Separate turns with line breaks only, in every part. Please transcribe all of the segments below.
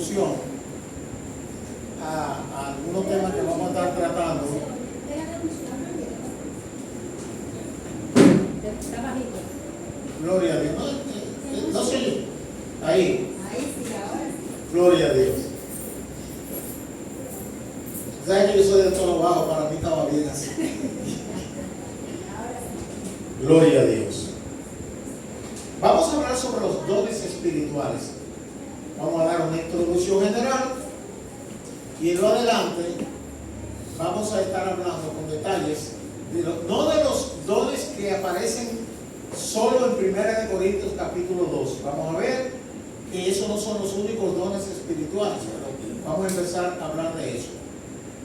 introducción a algunos temas que vamos a estar tratando. Gloria a Dios. No sé. Ahí. Gloria a Dios. ¿Sabes que yo soy de tono bajo? Para mí estaba bien así. Gloria a Dios. Vamos a hablar sobre los dones espirituales. Vamos a dar una introducción general y en lo adelante vamos a estar hablando con detalles no de los dones que aparecen solo en 1 Corintios capítulo 2. Vamos a ver que esos no son los únicos dones espirituales, pero vamos a empezar a hablar de eso.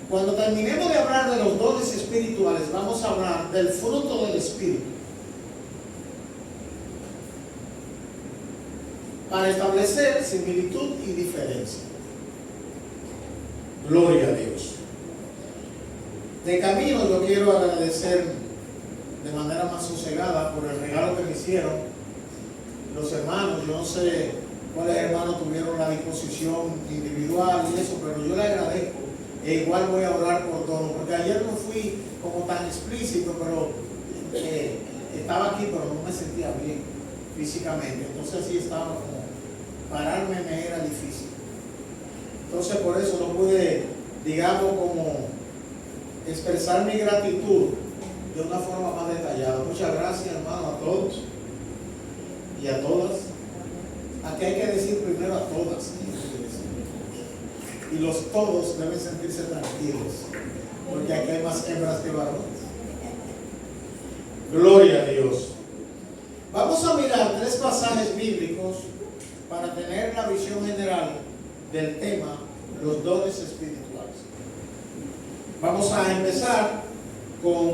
Cuando terminemos de hablar de los dones espirituales, vamos a hablar del fruto del Espíritu, para establecer similitud y diferencia. Gloria a Dios. De camino yo quiero agradecer de manera más sosegada por el regalo que me hicieron los hermanos. Yo no sé cuáles hermanos tuvieron la disposición individual y eso, pero yo le agradezco. E igual voy a orar por todo, porque ayer no fui como tan explícito, pero estaba aquí, pero no me sentía bien físicamente. Entonces sí estaba como, pararme me era difícil. Entonces por eso no pude, digamos, como expresar mi gratitud de una forma más detallada. Muchas gracias, hermano, a todos y a todas. Aquí hay que decir primero a todas. Y los todos deben sentirse tranquilos, porque aquí hay más hembras que varones. Gloria a Dios. Vamos a mirar 3 pasajes bíblicos para tener la visión general del tema, los dones espirituales. Vamos a empezar con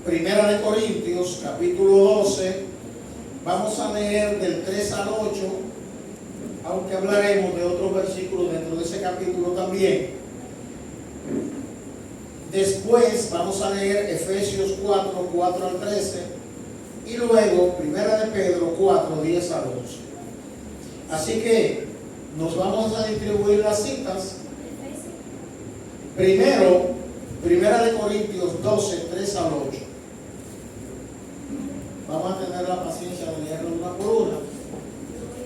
1 Corintios capítulo 12. Vamos a leer del 3 al 8, aunque hablaremos de otros versículos dentro de ese capítulo también. Después vamos a leer Efesios 4, 4 al 13, y luego 1 Pedro 4, 10 al 11. Así que nos vamos a distribuir las citas. Primero, 1 Corintios 12, 3 al 8. Vamos a tener la paciencia de leerlo una por una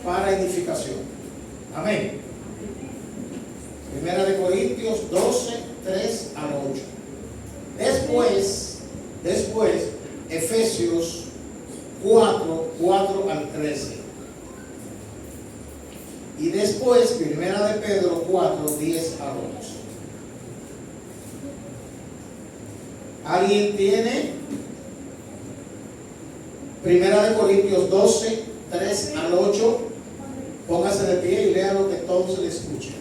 para edificación. Amén. 1 Corintios 12, 3 al 8. Después, Efesios 4, 4 al 13. Y después, 1 Pedro 4, 10 al 11. ¿Alguien tiene 1 Corintios 12, 3 al 8? Póngase de pie y lea lo que todos se le escuchen.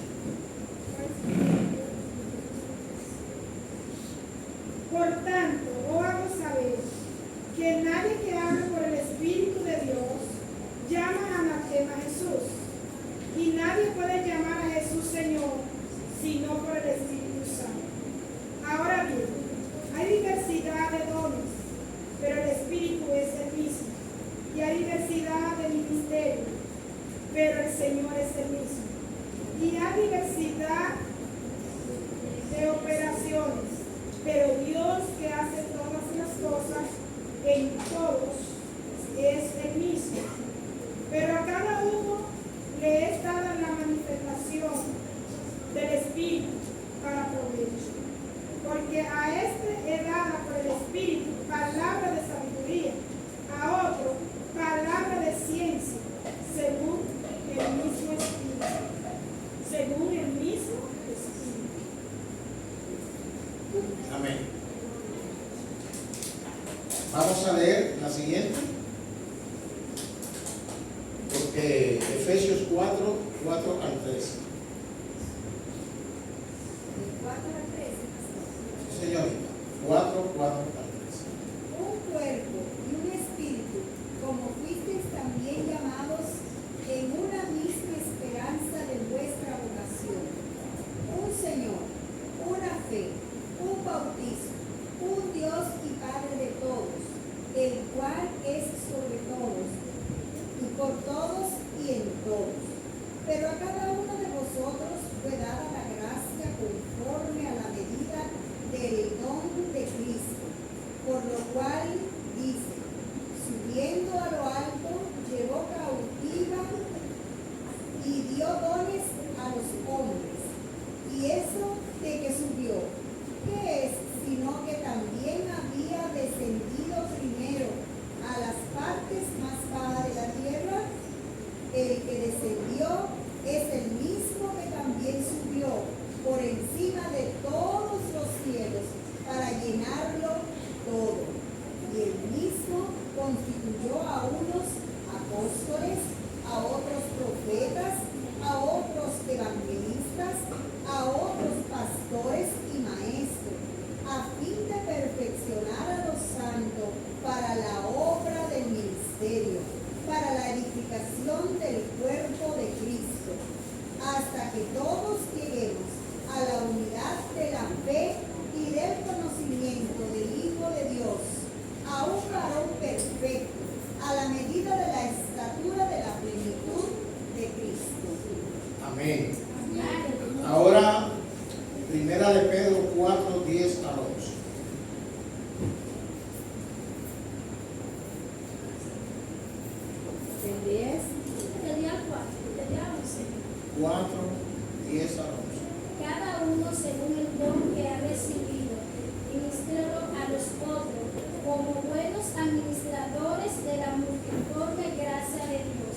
Por tanto, os hago saber que nadie que hable por el Espíritu de Dios llama anatema a Jesús. Y nadie puede llamar a Jesús Señor sino por el Espíritu Santo. Ahora bien, hay diversidad de dones, pero el Espíritu es el mismo. Y hay diversidad de ministerios, pero el Señor es el mismo. Y hay diversidad de operaciones, pero Dios que hace todas las cosas en todos es el mismo. Pero a cada uno le es dada la manifestación del Espíritu para provecho. Porque a este es dada por el Espíritu palabra de sabiduría, a otro palabra de ciencia, según el mismo Espíritu. Según el mismo Espíritu.
Amén. Vamos a leer la siguiente. Porque Efesios 4, 4 al 13.
4 al 13.
Sí, señorita. 4, 4 al 13.
Un cuerpo y un espíritu, como fuisteis también llamados en una misma esperanza de vuestra vocación. Un Señor, una fe, un bautismo, un Dios y Padre de todos, el cual es sobre todos, y por todos y en todos. Pero a cada uno de vosotros todos lleguemos a la unidad de la fe y del conocimiento del Hijo de Dios, a un varón perfecto, a la medida de la estatura de la plenitud de Cristo.
Amén. Ahora, primera de Pedro 4, 10 al 11.
Del 10, del día 4, del día 11.
4, 10 al 11.
Cada uno según el don que ha recibido, ministrarlo a los otros como buenos administradores de la multiforme gracia de Dios.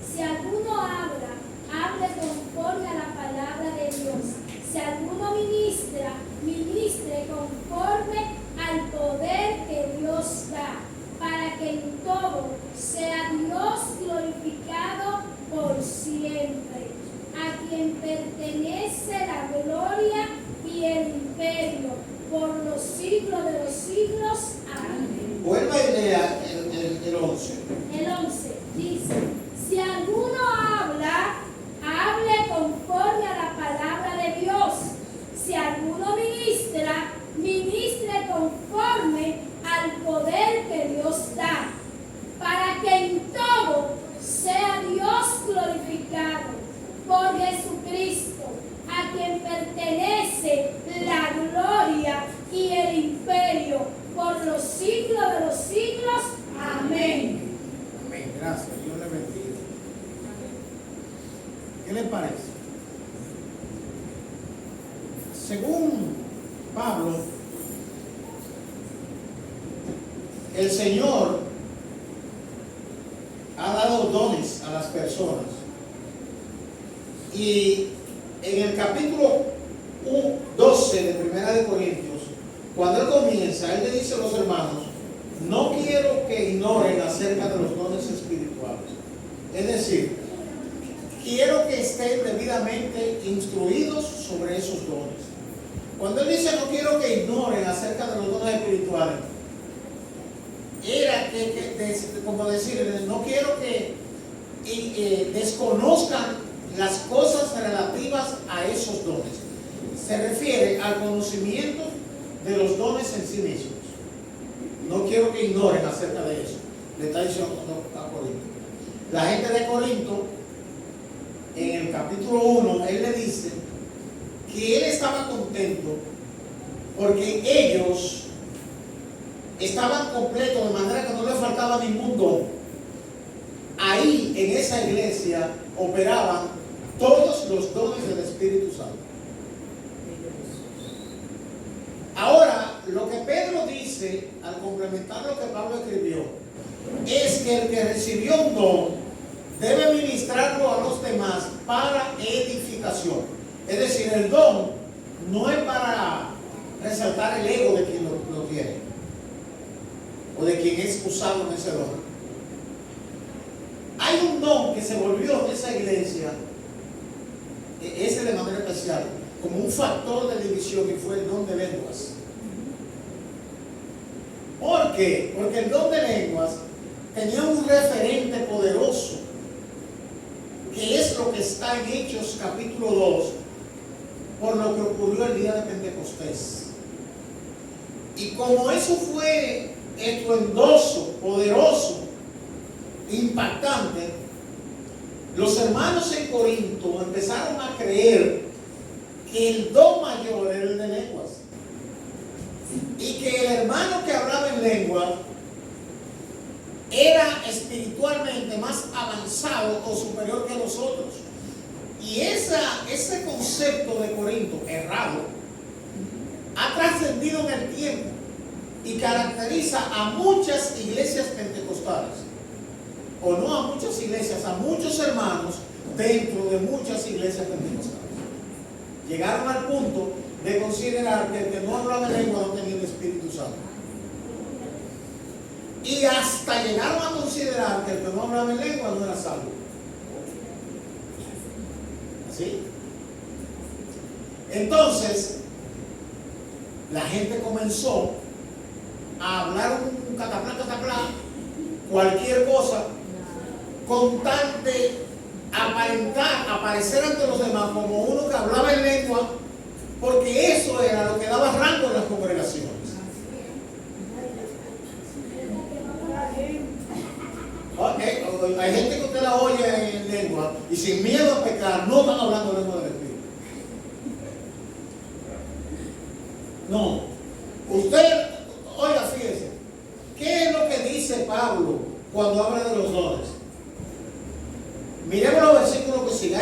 Si alguno habla, hable conforme a la palabra de Dios. Si alguno ministra, ministre conforme al poder que Dios da, para que en todo sea Dios glorificado por siempre, a quien pertenece la gloria y el imperio por los siglos de los siglos. Amén.
Vuelva y lea el 11.
El 11 dice: si alguno habla, hable conforme a la palabra de Dios. Si alguno ministra, ministre conforme al poder que Dios da, para que en todo sea Dios glorificado por Jesucristo, a quien pertenece la gloria y el imperio por los siglos de los siglos. Amén.
Amén. Gracias. Dios le bendiga. ¿Qué le parece? Según Pablo, el Señor ha dado dones a las personas. Y en el capítulo 12 de Primera de Corintios, cuando él comienza, él le dice a los hermanos: no quiero que ignoren acerca de los dones espirituales. Es decir, quiero que estén debidamente instruidos sobre esos dones. Cuando él dice no quiero que ignoren acerca de los dones espirituales, era como decir, no quiero que desconozcan las cosas relativas a esos dones. Se refiere al conocimiento de los dones en sí mismos. No quiero que ignoren acerca de eso. Le está diciendo a Corinto. La gente de Corinto, en el capítulo 1, él le dice que él estaba contento porque ellos estaban completos, de manera que no le faltaba ningún don. Ahí, en esa iglesia, operaban todos los dones del Espíritu Santo. Ahora, lo que Pedro dice, al complementar lo que Pablo escribió, es que el que recibió un don debe ministrarlo a los demás para edificación. Es decir, el don no es para resaltar el ego de quien lo tiene o de quien es usado en ese don. Hay un don que se volvió en esa iglesia, ese de manera especial, como un factor de división, y fue el don de lenguas. ¿Por qué? Porque el don de lenguas tenía un referente poderoso, que es lo que está en Hechos capítulo 2, por lo que ocurrió el día de Pentecostés. Y como eso fue estruendoso, poderoso, impactante, los hermanos en Corinto empezaron a creer que el don mayor era el de lenguas, y que el hermano que hablaba en lengua era espiritualmente más avanzado o superior que los otros. Y ese concepto de Corinto, errado, ha trascendido en el tiempo y caracteriza a muchas iglesias pentecostales, o no a muchas iglesias, a muchos hermanos dentro de muchas iglesias pentecostales. Llegaron al punto de considerar que el que no hablaba en lengua no tenía el Espíritu Santo. Y hasta llegaron a considerar que el que no hablaba en lengua no era salvo. ¿Sí? Entonces, la gente comenzó a hablar un cataplá, cualquier cosa, con tal de aparentar, aparecer ante los demás como uno que hablaba en lengua, porque eso era lo que daba rango en las congregaciones. Hay gente que usted la oye en lengua y sin miedo a pecar no están hablando lengua del Espíritu. No. Usted, oiga, fíjese, ¿qué es lo que dice Pablo cuando habla de los dones? Miremos los versículos que siguen.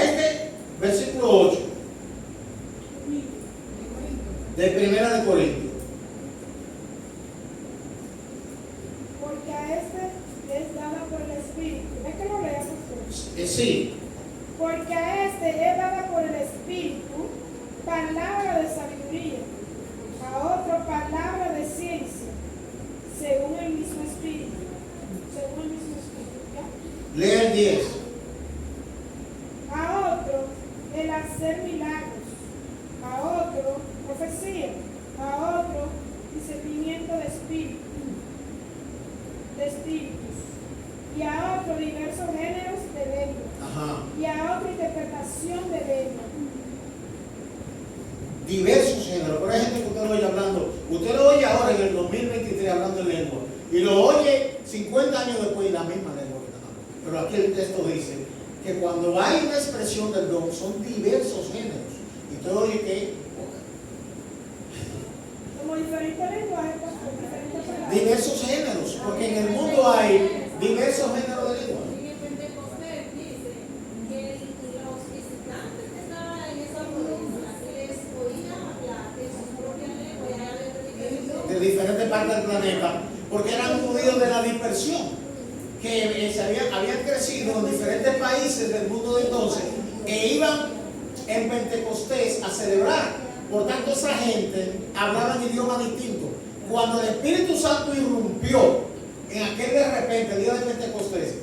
Versículo 8 de Primera de Corintios.
Porque a este es dada por el Espíritu. ¿Es que lo leamos todos?
Sí.
Porque a este es dada por el Espíritu palabra de sabiduría, a otro palabra de ciencia, según el mismo Espíritu. Según el mismo Espíritu. ¿Ya?
Lea el 10.
A otro el hacer milagros, a otro profecía, a otro discernimiento de espíritus, y a otro diversos géneros de lengua,
Ajá.
y a otro interpretación de lengua.
Diversos géneros. Pero hay gente que usted lo oye hablando. Usted lo oye ahora en el 2023 hablando en lengua. Y lo oye 50 años después y la misma lengua que está hablando. Pero aquí el texto dice que cuando hay una expresión del don son diversos géneros. Y usted oye que
Como diferentes lenguajes, con diferentes palabras.
diversos géneros. Porque en el mundo hay diversos géneros de lengua.
En el Pentecostés dice que los visitantes que estaban en esa provincia les oían hablar en su propia lengua y allá les predicaban.
De diferentes partes del planeta. Porque eran judíos de la dispersión. Que habían crecido en diferentes países del mundo de entonces e iban en Pentecostés a celebrar. Por tanto, esa gente hablaba en idiomas distintos. Cuando el Espíritu Santo irrumpió en aquel de repente, el día de Pentecostés,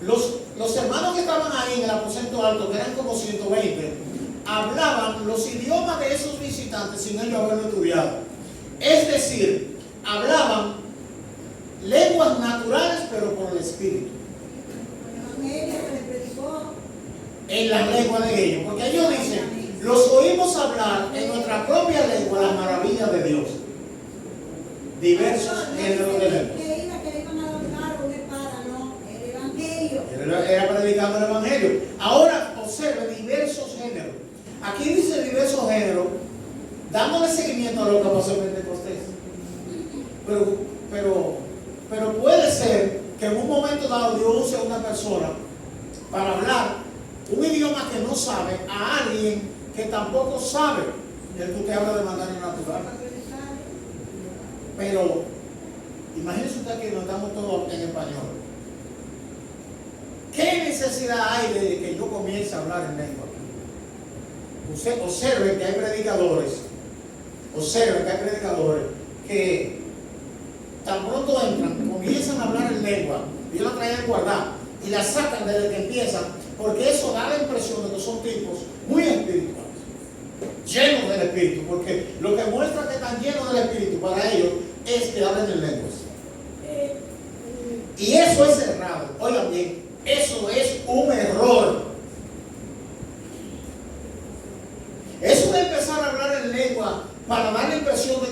los hermanos que estaban ahí en el aposento alto, que eran como 120, hablaban los idiomas de esos visitantes sin ellos haberlo estudiado. Es decir, hablaban lenguas naturales, pero por el Espíritu.
El evangelio que le predicó.
En la lengua de ellos. Porque ellos dicen, los oímos hablar en nuestra propia lengua las maravillas de Dios. Diversos géneros de lengua.
Que le iban a dar una espada, no. El evangelio.
Era predicando el Evangelio. Ahora observe diversos géneros. Aquí dice diversos géneros, dándole seguimiento a lo que pasó en Pentecostés. Pero puede ser que en un momento dado Dios use a una persona para hablar un idioma que no sabe a alguien que tampoco sabe el que usted habla de manera natural. Pero imagínese usted que nos estamos todos en español. ¿Qué necesidad hay de que yo comience a hablar en lengua? Usted observe que hay predicadores que tan pronto entran, comienzan a hablar en lengua, Dios la trae a guardar y la sacan desde que empiezan, porque eso da la impresión de que son tipos muy espirituales, llenos del Espíritu, porque lo que muestra que están llenos del Espíritu para ellos es que hablen en lenguas. Y eso es errado. Oigan bien, eso es un error. Eso de empezar a hablar en lengua para dar la impresión de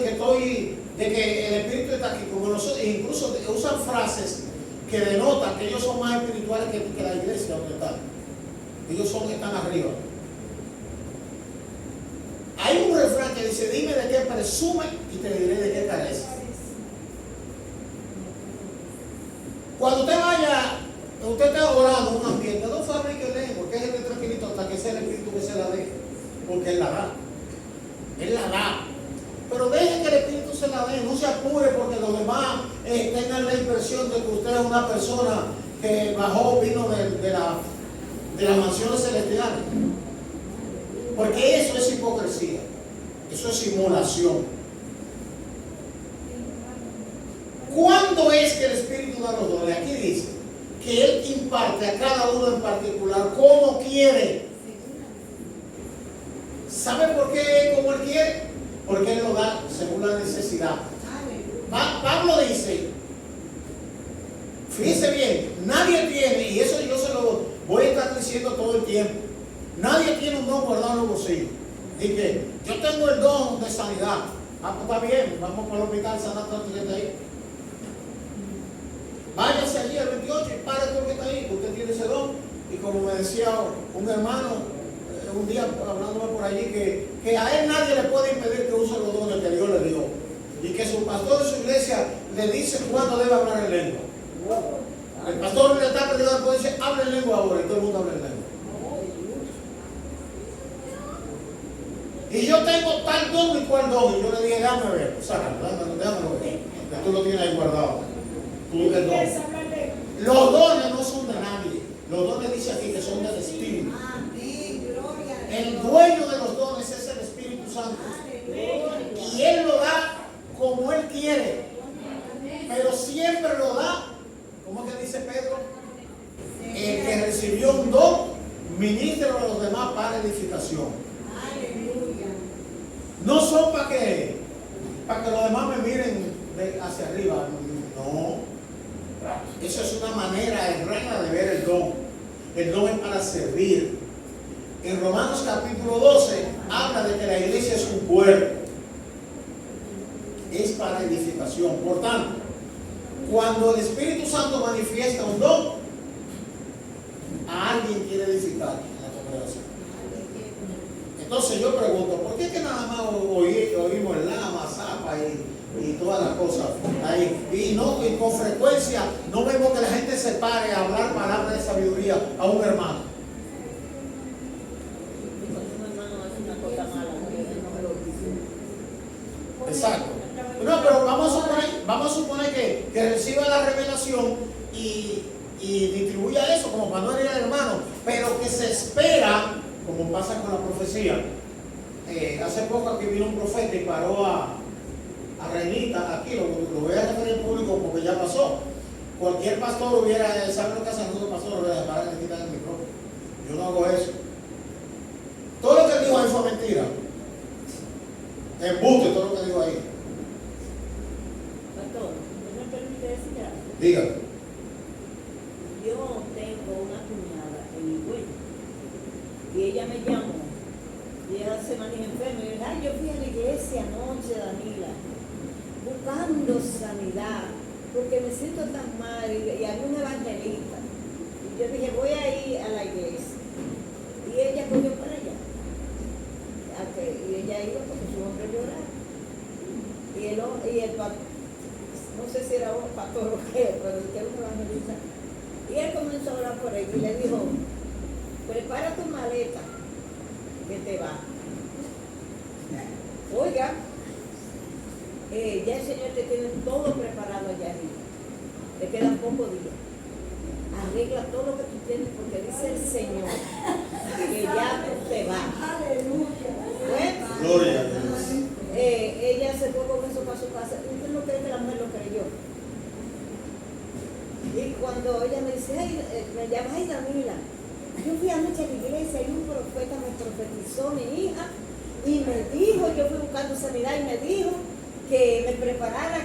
que el Espíritu está aquí, como nosotros, incluso usan frases que denotan que ellos son más espirituales que la iglesia donde están. Ellos son que están arriba. Hay un refrán que dice, dime de qué presume y te diré de qué carece. Cuando usted está orando en un ambiente, no fabrique lengua, que es el tranquilito hasta que sea el Espíritu que se la dé, porque Él la da. Él la da. Pero deje que el Espíritu se la dé, no se apure porque los demás tengan la impresión de que usted es una persona que vino de las mansiones celestiales. Porque eso es hipocresía, eso es simulación. ¿Cuándo es que el Espíritu da los dones? Aquí dice que Él imparte a cada uno en particular como quiere. ¿Sabe por qué como Él quiere? Porque Él lo da según la necesidad. Pablo dice, fíjese bien, nadie tiene, y eso yo se lo voy a estar diciendo todo el tiempo. Nadie tiene un don guardado en los bolsillos. Y que yo tengo el don de sanidad. Ah, pues está bien, vamos para el hospital San Antonio que está ahí. Váyase allí al 28 y pare todo lo que está ahí, que usted tiene ese don. Y como me decía un hermano un día hablándome por allí, que a él nadie le puede impedir que use los dones que Dios le dio. Y que su pastor de su iglesia le dice cuándo debe hablar en lengua. El pastor le está predicando, después dice, habla en lengua ahora, y todo el mundo habla en lengua. Y yo tengo tal don y cual don. Y yo le dije, déjame ver, sácalo, déjame ver. Que tú lo tienes ahí guardado. Tú el don. Los dones no son de nadie. Los dones dice aquí que son del Espíritu.
Amén, gloria a Dios.
El dueño de los dones es el Espíritu Santo. Y Él lo da como Él quiere. Pero siempre lo da, ¿cómo es que dice Pedro? El que recibió un don, ministra a los demás para edificación. No son para que los demás me miren hacia arriba. No. Eso es una manera errada de ver el don. El don es para servir. En Romanos capítulo 12 habla de que la iglesia es un cuerpo. Es para edificación. Por tanto, cuando el Espíritu Santo manifiesta un don, a alguien quiere edificar en la congregación. Entonces yo pregunto, ¿por qué que nada más oímos el lama, zapa y todas las cosas ahí? Y con frecuencia no vemos que la gente se pare a hablar palabras de sabiduría a un hermano. Exacto. No, pero vamos a suponer que reciba la revelación y distribuya eso como para no herir al hermano, pero que se espera, como pasa con la profecía. Hace poco aquí vino un profeta y paró a Reinita, aquí lo voy a referir en público porque ya pasó. Cualquier pastor ¿sabe lo que hace nosotros pastor? Lo voy a parar y quitar el micrófono. Yo no hago eso. Todo lo que él dijo ahí fue mentira. Embuste todo lo que dijo ahí.
Pastor, ¿me permite decir algo?
Dígame.
Yo tengo una cuñada en Higüey y ella me llamó y ella se maneja enferma y me dijo, ay, yo fui a la iglesia anoche, Danila, buscando sanidad porque me siento tan mal y había un evangelista y yo dije, voy a ir a la iglesia y ella cogió para allá. Y ella iba porque su hombre lloraba y el pastor, no sé si era un pastor o qué, pero que era un evangelista. Y él comenzó a hablar por él y le dijo, prepara tu maleta, que te va. Oiga, ya el Señor te tiene todo preparado allá arriba. Te quedan pocos días. Arregla todo lo que tú tienes porque dice el Señor que ya tú te vas. Bueno,
Gloria a Dios.
ella se fue con eso para su casa. ¿Usted no cree que la mujer lo creyó? Y cuando ella me dice, ay, me llama, ay, Danila, yo fui anoche a la iglesia y un profeta me profetizó, mi hija, y me dijo, yo fui buscando sanidad y me dijo que me preparara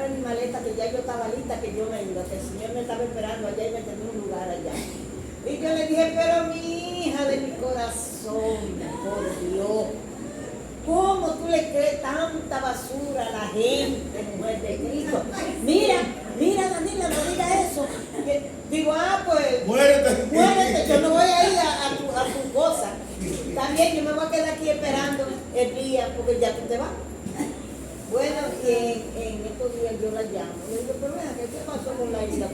mi maleta, que ya yo estaba lista, que yo me iba, que el Señor me estaba esperando allá y me tenía un lugar allá. Y yo le dije, pero mi hija de mi corazón, por Dios, ¿cómo tú le crees tanta basura a la gente, mujer de Cristo? Mira, Danila, no diga eso. Digo, pues, muérete, yo no voy a ir a tu cosa. También yo me voy a quedar aquí esperando el día, porque ya tú te vas. Bueno, y en estos días yo la llamo. Le digo, pero vean, ¿qué pasó con la isla?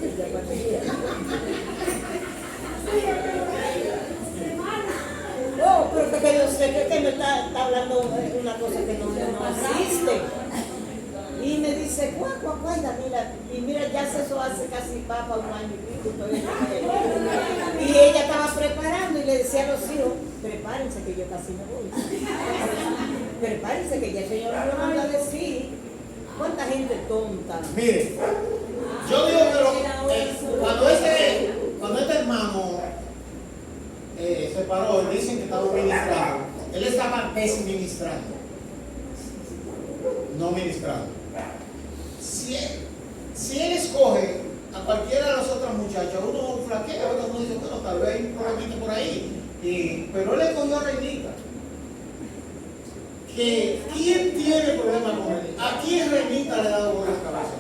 No, pero que yo sé que me está hablando una cosa que no existe. Y me dice, guau, Danila. Y mira, ya eso hace casi va para un año y pico. Y ella estaba preparando y le decía a los hijos, prepárense que yo casi me voy. Prepárense que ya el Señor me lo manda a decir. ¿Cuánta gente tonta?
Mire, yo digo que cuando este hermano se paró y dicen que estaba ministrando, él estaba desministrando, no ministrando. Si él escoge a a cualquiera de las otras muchachas, uno flaquea, uno dice, bueno, tal vez hay un problemita por ahí. Pero él le cogió a Reinita. ¿Quién tiene problema con Reinita? ¿A quién Reinita le ha dado por la cabeza?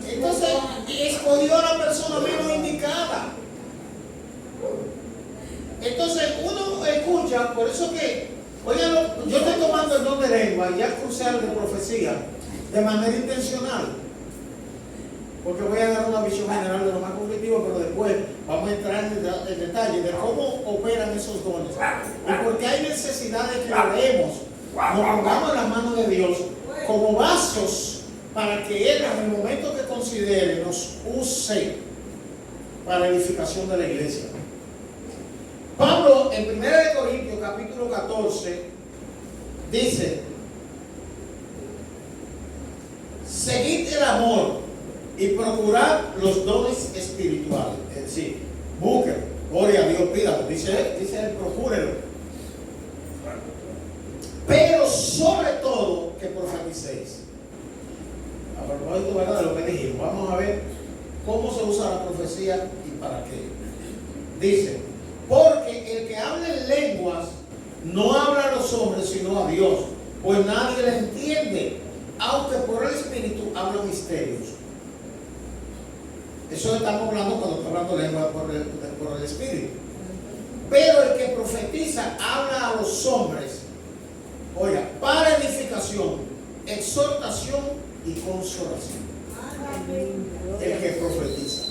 Entonces, escogió a la persona menos indicada. Entonces, uno escucha, por eso que, oigan, yo estoy tomando el don de lengua y ya crucé al de profecía de manera intencional. Porque voy a dar una visión general de lo más conflictivo, pero después vamos a entrar en detalle de cómo operan esos dones. Y porque hay necesidad de que oremos, nos pongamos en las manos de Dios como vasos para que Él, en el momento que considere, nos use para edificación de la iglesia. Pablo, en 1 Corintios capítulo 14, dice: seguid el amor y procurad los dones espirituales. Es decir, busquen, gloria a Dios, pídalo. Dice él, procúrelo. Pero sobre todo que profeticéis. A propósito, ¿verdad?, de lo que dijimos, vamos a ver cómo se usa la profecía y para qué. Dice: porque el que habla en lenguas no habla a los hombres sino a Dios, pues nadie le entiende, aunque por el Espíritu habla misterios. Eso estamos hablando cuando está hablando lengua por el Espíritu. Pero el que profetiza habla a los hombres, oiga, para edificación, exhortación y consolación. El que profetiza.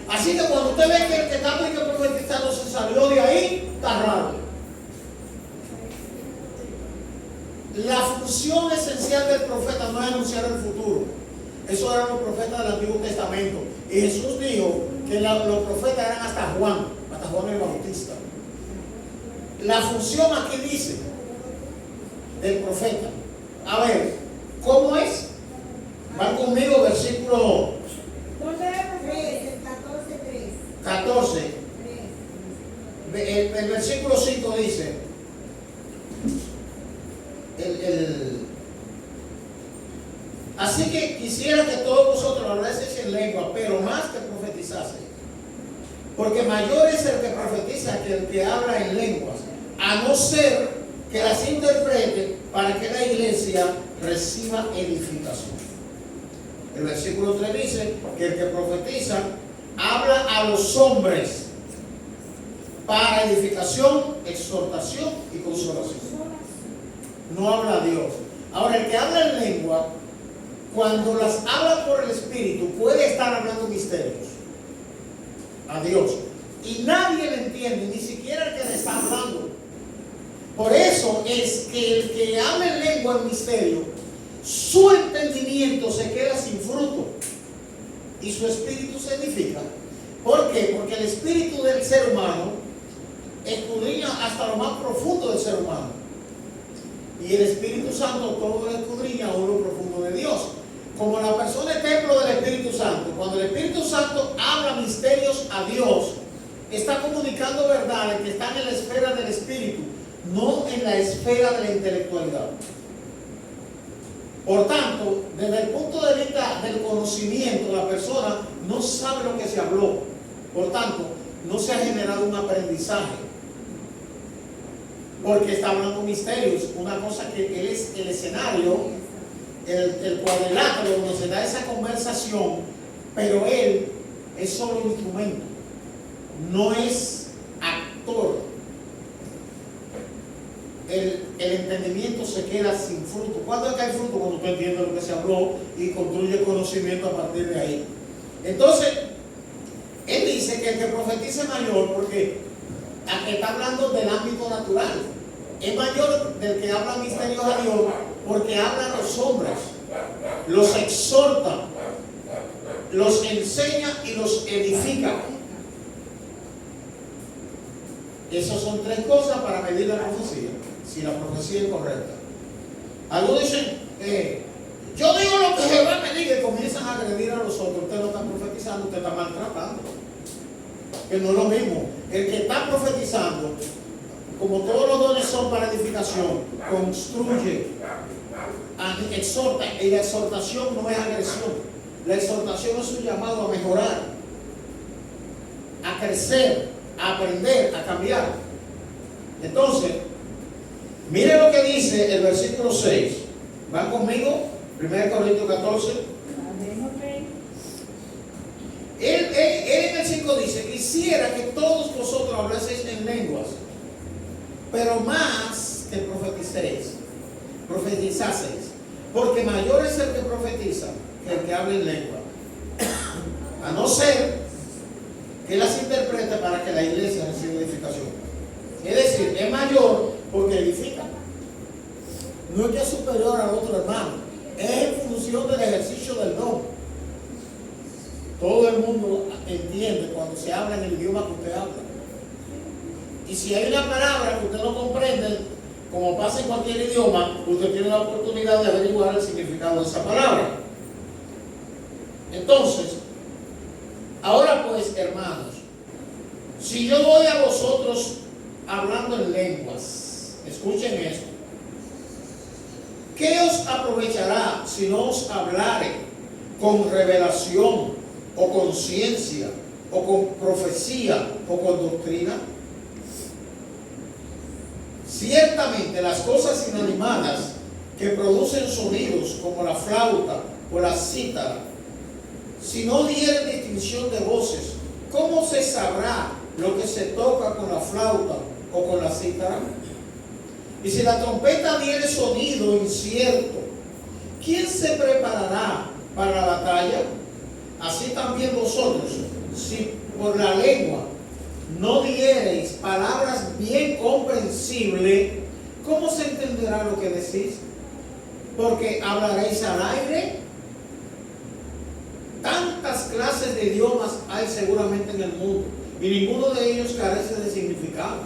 Así que cuando usted ve que el que está profetizando se salió de ahí, está raro. La función esencial del profeta no es anunciar el futuro. Eso eran los profetas del Antiguo Testamento. Y Jesús dijo que los profetas eran hasta Juan el Bautista. La función aquí dice del profeta. A ver, ¿cómo es? Van conmigo, versículo 14. El versículo 5 dice: así que quisiera que todos vosotros hablaseis en lengua, pero más que profetizaseis. Porque mayor es el que profetiza que el que habla en lenguas, a no ser que las interprete para que la iglesia reciba edificación. El versículo 3 dice que el que profetiza habla a los hombres para edificación, exhortación y consolación. No habla a Dios. Ahora, el que habla en lengua, cuando las habla por el Espíritu, puede estar hablando misterios a Dios. Y nadie le entiende, ni siquiera el que le está hablando. Por eso es que el que habla en lengua en misterio, su entendimiento se queda sin fruto y su espíritu se edifica. ¿Por qué? Porque el espíritu del ser humano escudriña hasta lo más profundo del ser humano. Y el Espíritu Santo todo lo escudriña a lo profundo de Dios. Como la persona es templo del Espíritu Santo, cuando el Espíritu Santo habla misterios a Dios, está comunicando verdades que están en la esfera del Espíritu, no en la esfera de la intelectualidad. Por tanto, desde el punto de vista del conocimiento, la persona no sabe lo que se habló. Por tanto, no se ha generado un aprendizaje. Porque está hablando misterios, una cosa que él es el escenario, el cuadrilátero donde se da esa conversación, pero él es solo un instrumento, no es actor. El entendimiento se queda sin fruto. ¿Cuándo es que hay fruto? Cuando usted entiende lo que se habló y construye conocimiento a partir de ahí. Entonces, él dice que el que profetiza es mayor porque está hablando del ámbito natural. Es mayor del que habla misterios a Dios porque habla a los hombres, los exhorta, los enseña y los edifica. Esas son tres cosas para medir la profecía, si la profecía es correcta. Algunos dicen, yo digo lo que Jehová me diga y comienzan a agredir a los otros. Usted no está profetizando, usted está maltratando. Que no es lo mismo. El que está profetizando, como todos los dones son para edificación, construye, exhorta, y la exhortación no es agresión, la exhortación es un llamado a mejorar, a crecer, a aprender, a cambiar. Entonces, miren lo que dice el versículo 6. ¿Van conmigo? 1 Corintios 14. Él en el 5 dice: quisiera que todos vosotros hablaseis en lenguas, pero más que profetizaseis, porque mayor es el que profetiza que el que habla en lengua, a no ser que las interprete para que la iglesia reciba edificación. Es decir, es mayor porque edifica. No es que es superior al otro hermano, es en función del ejercicio del don. Todo el mundo entiende cuando se habla en el idioma que usted habla. Y si hay una palabra que usted no comprende, como pasa en cualquier idioma, usted tiene la oportunidad de averiguar el significado de esa palabra. Entonces, ahora pues, hermanos, si yo doy a vosotros hablando en lenguas, escuchen esto, ¿qué os aprovechará si no os hablare con revelación, o con ciencia, o con profecía, o con doctrina? Ciertamente las cosas inanimadas que producen sonidos como la flauta o la cítara, si no dieren distinción de voces, ¿cómo se sabrá lo que se toca con la flauta o con la cítara? Y si la trompeta diere sonido incierto, ¿quién se preparará para la batalla? Así también vosotros, si por la lengua no diereis palabras bien comprensibles, ¿cómo se entenderá lo que decís? Porque hablaréis al aire. Tantas clases de idiomas hay seguramente en el mundo, y ninguno de ellos carece de significado.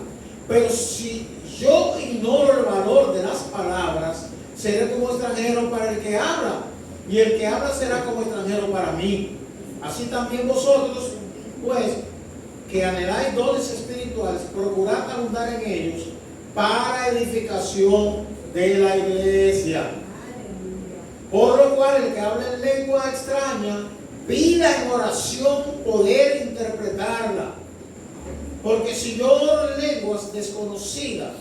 Pero si yo ignoro el valor de las palabras, seré como extranjero para el que habla, y el que habla será como extranjero para mí. Así también vosotros, pues, que anheláis dones espirituales, procurad abundar en ellos para edificación de la iglesia. Por lo cual, el que habla en lengua extraña, pida en oración poder interpretarla. Porque si yo oro en lenguas desconocidas,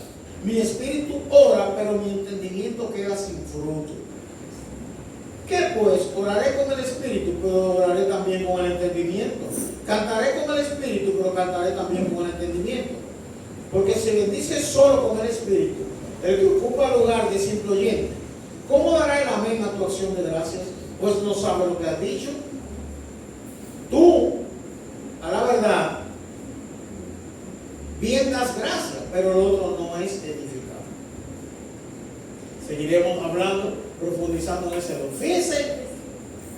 mi espíritu ora, pero mi entendimiento queda sin fruto. ¿Qué pues? Oraré con el espíritu, pero oraré también con el entendimiento. Cantaré con el espíritu, pero cantaré también con el entendimiento. Porque si bendices solo con el espíritu, el que ocupa el lugar de simple oyente, ¿cómo dará el amén a tu acción de gracias? Pues no sabe lo que has dicho. Tú, a la verdad, bien das gracias, pero el otro no es edificado. Seguiremos hablando, profundizando en ese don. Fíjense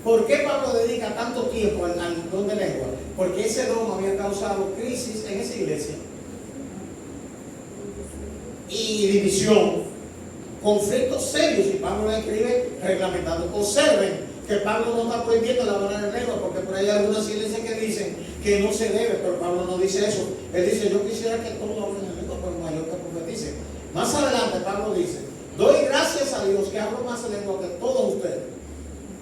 por qué Pablo dedica tanto tiempo al don de lengua. Porque ese don había causado crisis en esa iglesia y división, conflictos serios, y Pablo le escribe reglamentando. Observen que Pablo no está prohibiendo la hablar en lengua, porque por ahí hay algunas iglesias que dicen que no se debe, pero Pablo no dice eso. Él dice: yo quisiera que todos hablen en lengua, pero mayor que profetice. Más adelante Pablo dice: doy gracias a Dios que hablo más en lengua que todos ustedes,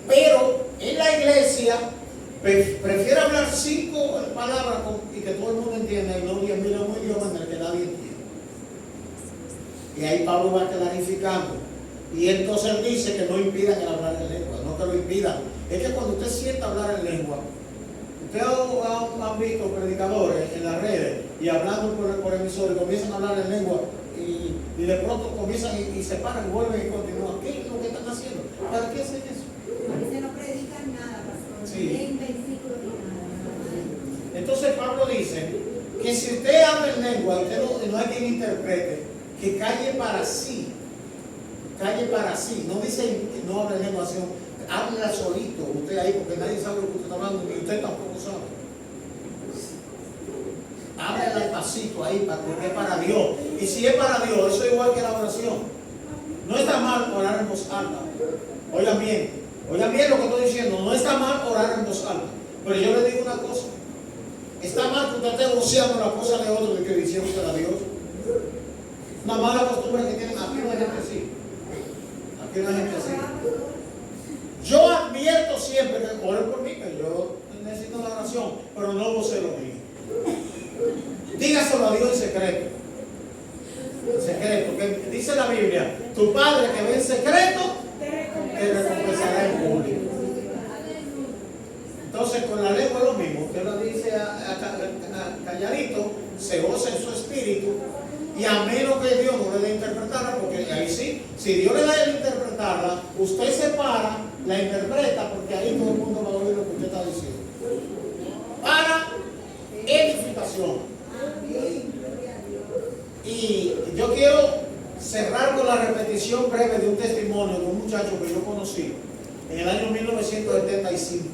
pero en la iglesia prefiere hablar 5 palabras y que todo el mundo entienda, y no 10.000 en un idioma en el que nadie entiende. Y ahí Pablo va clarificando. Y entonces él dice que no impidan el hablar en lengua, no que lo impidan. Es que cuando usted sienta hablar en lengua, ustedes han visto predicadores en las redes y hablando por emisores, comienzan a hablar en lengua y de pronto comienzan y se paran y vuelven y continúan. ¿Qué es lo que están haciendo? ¿Para qué hacen eso?
Porque no predican nada, pastor.
Sí.
Ni versículos ni nada.
Entonces Pablo dice que si usted habla en lengua y usted no hay quien interprete, que calle para sí. Calle para sí. No dice que no hable en lengua, sino habla solito usted ahí, porque nadie sabe lo que usted está hablando y usted tampoco sabe. Habla despacito ahí, porque es para Dios. Y si es para Dios, eso es igual que la oración. No está mal orar en voz alta. Oigan bien lo que estoy diciendo. No está mal orar en voz alta. Pero yo le digo una cosa: está mal que usted esté voceando la cosa de otro de que diciéndosela a Dios. Una mala costumbre. Aquí no hay gente así. Yo advierto siempre que oren por mí, que yo necesito la oración, pero no vocé lo mío. Dígaselo a Dios en secreto. En secreto, que dice la Biblia, tu Padre que ve en secreto, te recompensará en público. Entonces con la lengua es lo mismo, usted lo dice a calladito, se goza en su espíritu, y a menos que Dios no le dé interpretarla, porque ahí sí, si Dios le da el interpretarla, usted se para, la interpreta, porque ahí todo el mundo va a oír lo que usted está diciendo. Para edificación. Y yo quiero cerrar con la repetición breve de un testimonio de un muchacho que yo conocí en el año 1975.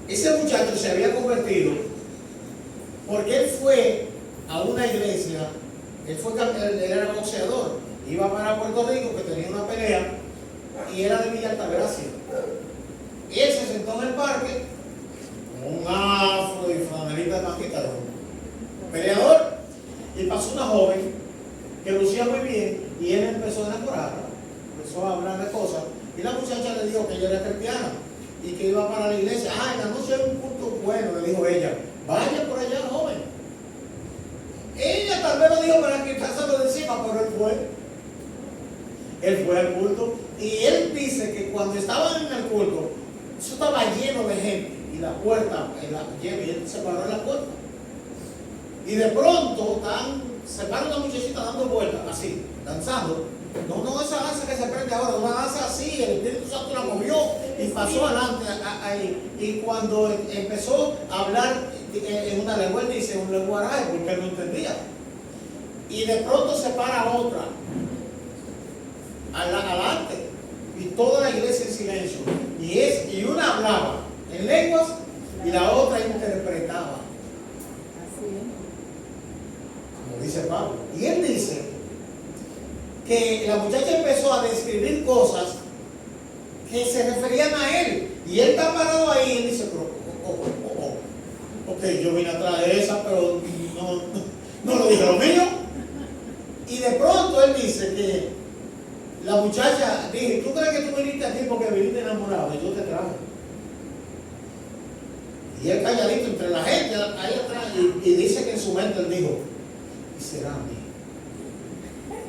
Ese muchacho se había convertido porque él fue a una iglesia, él era boxeador, iba para Puerto Rico, que tenía una pelea, y era de Villa Altagracia. Y él se sentó en el parque, con un afro y flanelita de manguita, peleador, y pasó una joven que lucía muy bien, y él empezó a enamorarla, empezó a hablar de cosas, y la muchacha le dijo que ella era cristiana, y que iba para la iglesia. En la noche era un culto bueno, le dijo ella, vaya por allá, joven. Ella tal vez lo dijo para quitárselo de encima, pero él fue. Él fue al culto, y él dice que cuando estaban en el culto, eso estaba lleno de gente, y la puerta, y él se paró en la puerta. Y de pronto se para una muchachita dando vueltas, así, danzando. No esa danza que se prende ahora, una danza así, el Espíritu Santo la movió y pasó adelante ahí. Y cuando empezó a hablar en una lengua, él dice un lenguaje, porque él no entendía. Y de pronto se para otra, adelante, y toda la iglesia en silencio. Y una hablaba en lenguas y la otra interpretaba. Como dice Pablo. Y él dice que la muchacha empezó a describir cosas que se referían a él. Y él está parado ahí y él dice, pero, ok, yo vine atrás de esa, pero no lo dije lo mío. Y de pronto él dice que la muchacha dije, ¿tú crees que tú viniste aquí porque viniste enamorado? Y yo te traje. Y él calladito entre la gente ahí atrás, y dice que en su mente él dijo, ¿y será a mí?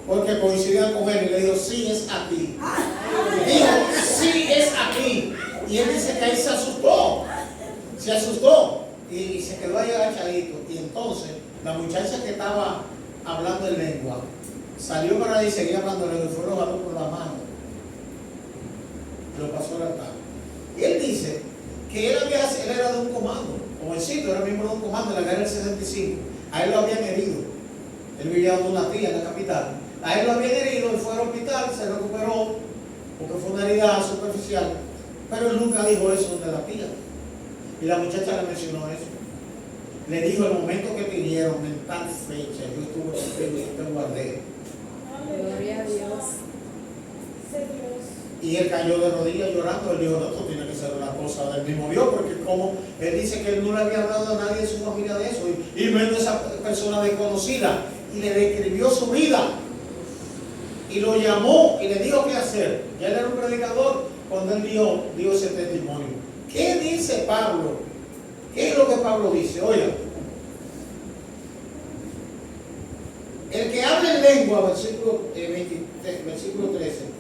Porque coincidía con él y le dijo, sí, es a ti. Dijo, sí, es a ti. Y él dice que ahí se asustó y se quedó ahí agachadito. Y entonces la muchacha que estaba hablando en lengua salió para ahí y seguía hablando en lengua, y fue robado por la mano. Lo pasó al altar. Y él dice que él era de un comando, jovencito, era miembro de un comando en la guerra del 65. A él lo habían herido. Él vivía con una tía en la capital. A él lo habían herido, él fue al hospital, se recuperó, porque fue una herida superficial. Pero él nunca dijo eso de la tía. Y la muchacha le mencionó eso. Le dijo el momento que te hirieron, en tal fecha, yo estuve contigo y te guardé.
Gloria a Dios.
Y él cayó de rodillas llorando. Él dijo, no, esto tiene que ser una cosa del mismo Dios, porque como él dice que él no le había hablado a nadie de su familia de eso, y menos esa persona desconocida, y le describió su vida, y lo llamó, y le dijo qué hacer. Ya él era un predicador cuando él dio ese testimonio. ¿Qué dice Pablo? ¿Qué es lo que Pablo dice? Oiga, el que habla en lengua, versículo 13,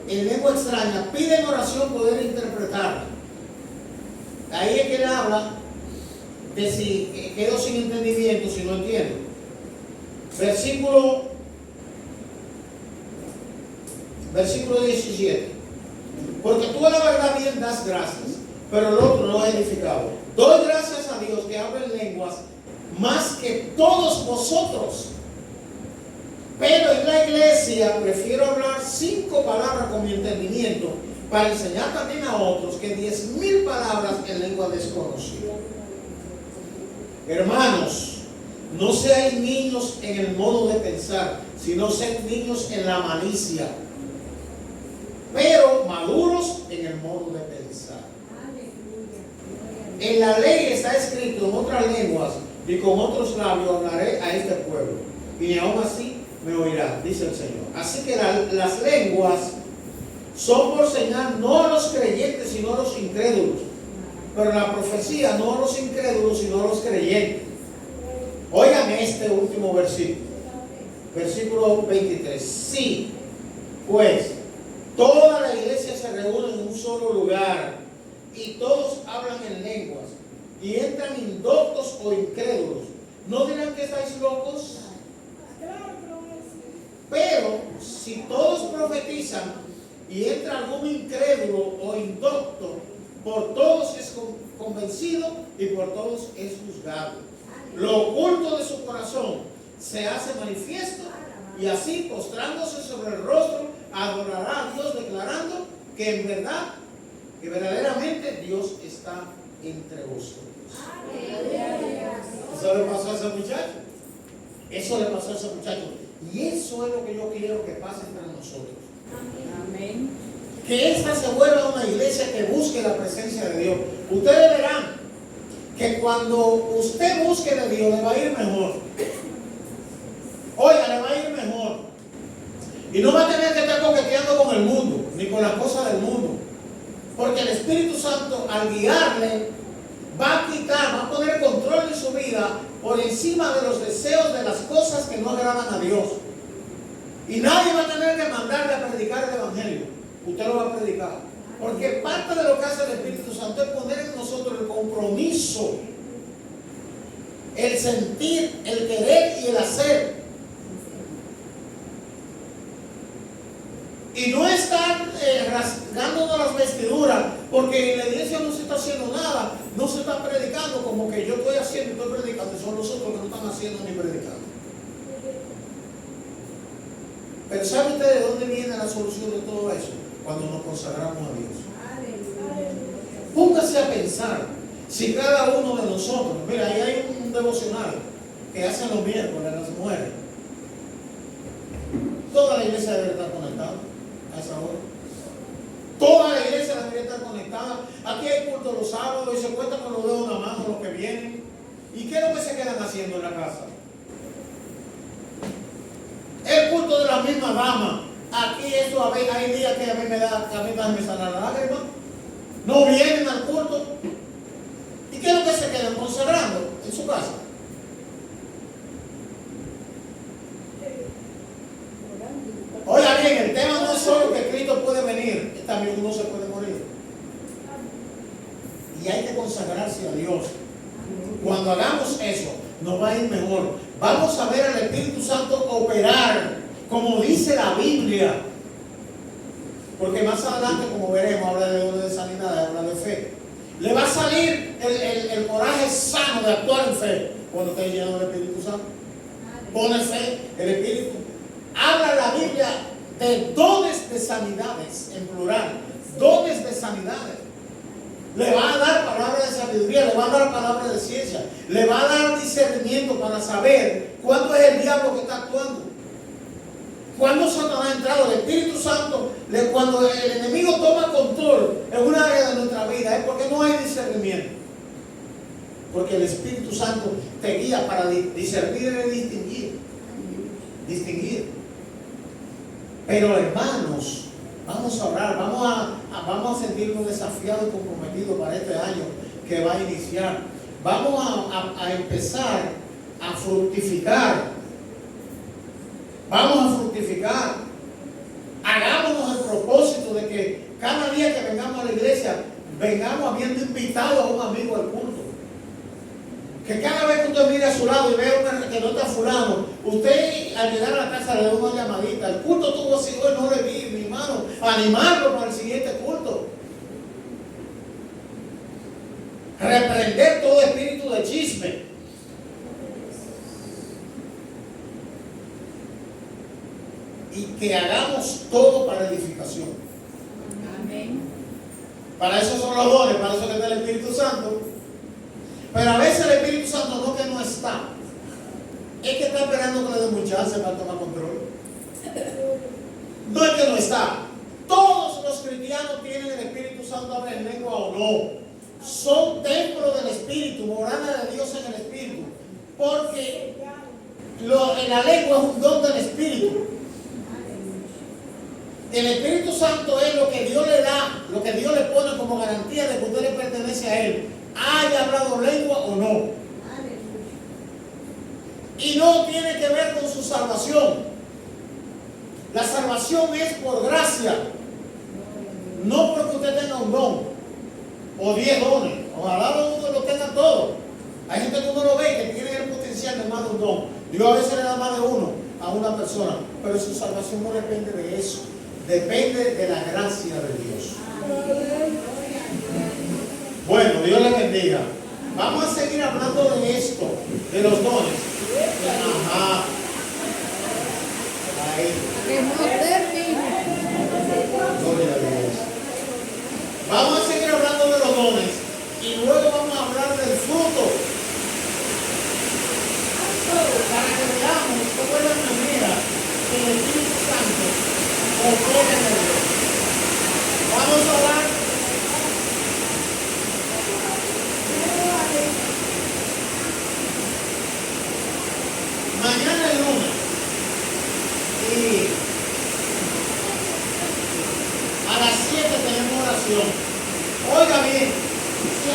en lengua extraña, pide en oración poder interpretarla. Ahí es que él habla de si quedo sin entendimiento, si no entiendo. Versículo 17. Porque tú a la verdad bien das gracias, pero el otro no ha edificado. Doy gracias a Dios que habla en lenguas más que todos vosotros. Pero en la iglesia prefiero hablar 5 palabras con mi entendimiento para enseñar también a otros que 10,000 palabras en lengua desconocida. Hermanos, no sean niños en el modo de pensar, sino sean niños en la malicia, pero maduros en el modo de pensar. En la ley está escrito en otras lenguas y con otros labios hablaré a este pueblo. Y aún así me oirán, dice el Señor. Así que las lenguas son por señal no a los creyentes, sino a los incrédulos. Pero la profecía no a los incrédulos, sino a los creyentes. Óigame este último versículo. Versículo 23. Sí, pues toda la iglesia se reúne en un solo lugar y todos hablan en lenguas y entran indoctos o incrédulos. ¿No dirán que estáis locos? Pero si todos profetizan y entra algún incrédulo o indocto, por todos es convencido y por todos es juzgado. Lo oculto de su corazón se hace manifiesto, y así, postrándose sobre el rostro, adorará a Dios, declarando que en verdad, que verdaderamente Dios está entre vosotros. Eso le pasó a ese muchacho. Eso le pasó a ese muchacho. Y eso es lo que yo quiero que pase entre nosotros.
Amén.
Que esta se vuelva una iglesia que busque la presencia de Dios. Ustedes verán que cuando usted busque de Dios, le va a ir mejor. Oiga, le va a ir mejor. Y no va a tener que estar coqueteando con el mundo, ni con las cosas del mundo. Porque el Espíritu Santo, al guiarle, va a quitar, va a poner control en su vida por encima de los deseos de las cosas que no agradan a Dios. Y nadie va a tener que mandarle a predicar el Evangelio. Usted lo va a predicar. Porque parte de lo que hace el Espíritu Santo es poner en nosotros el compromiso, el sentir, el querer y el hacer. Y no estar rasgándonos las vestiduras, porque en la iglesia no se está haciendo nada, no se está predicando, como que yo estoy haciendo y estoy predicando, y son los otros que no están haciendo ni predicando. Pero ¿sabe usted de dónde viene la solución de todo eso? Cuando nos consagramos a Dios. Póngase a pensar, si cada uno de nosotros, mira, ahí hay un devocional que hacen los miércoles las mujeres. Toda la iglesia debe estar conectada a esa hora. Toda la iglesia debería estar conectada. Aquí hay culto los sábados y se cuentan con los dedos de la mano los que vienen. ¿Y qué es lo que se quedan haciendo en la casa? El culto de la misma dama. Aquí eso a veces, hay días que a mí me salen las lágrimas. No vienen al culto. ¿Y qué es lo que se quedan consagrando en su casa? Oiga bien, el tema no es solo que Cristo puede venir, también uno se puede morir. Y hay que consagrarse a Dios. Cuando hagamos eso, nos va a ir mejor. Vamos a ver al Espíritu Santo operar, como dice la Biblia. Porque más adelante, como veremos, habla de dones de sanidad, habla de fe. Le va a salir el coraje sano de actuar en fe cuando esté lleno del Espíritu Santo. Pone fe, el Espíritu. Habla la Biblia de dones de sanidades, en plural. Dones de sanidades. Le va a dar palabra de sabiduría, le va a dar palabra de ciencia, le va a dar discernimiento para saber cuándo es el diablo que está actuando. Cuando Satanás ha entrado, el Espíritu Santo, cuando el enemigo toma control en una área de nuestra vida, es porque no hay discernimiento. Porque el Espíritu Santo te guía para discernir y distinguir. Pero hermanos, vamos a orar, vamos a sentirnos desafiados y comprometidos para este año que va a iniciar. Vamos a empezar a fructificar. Vamos a fructificar. Hagámonos el propósito de que cada día que vengamos a la iglesia, vengamos habiendo invitado a un amigo al culto. Que cada vez que usted mire a su lado y vea que no está fulano, usted al llegar a la casa le da una llamadita. El culto tuvo así hoy, no le vi, mi hermano. Animarlo para el siguiente culto. Reprender todo espíritu de chisme. Y que hagamos todo para edificación.
Amén.
Para eso son los dones, para eso que está el Espíritu Santo. Pero a veces el Espíritu Santo no que no está, es que está esperando que le den mucha chance para tomar control. No es que no está. Todos los cristianos tienen el Espíritu Santo, hablen lengua o no. Son templos del Espíritu, morada de Dios en el Espíritu. Porque en la lengua es un don del Espíritu. El Espíritu Santo es lo que Dios le da, lo que Dios le pone como garantía de que usted le pertenece a Él, haya hablado lengua o no. Y no tiene que ver con su salvación. La salvación es por gracia, no porque usted tenga un don o 10 dones. Ojalá uno lo tenga todo. Hay gente que uno lo ve que tiene el potencial de más de un don. Dios a veces le da más de uno a una persona, pero su salvación no depende de eso. Depende de la gracia de Dios. Bueno, Dios le bendiga. Vamos a seguir hablando de esto, de los dones. Ajá. Ahí. Gloria a Dios. Vamos a seguir hablando de los dones y luego vamos a hablar del fruto. Para que veamos cómo es la manera que el Espíritu Santo opera en el Dios. Vamos a hablar. Mañana es lunes y a las 7 tenemos oración.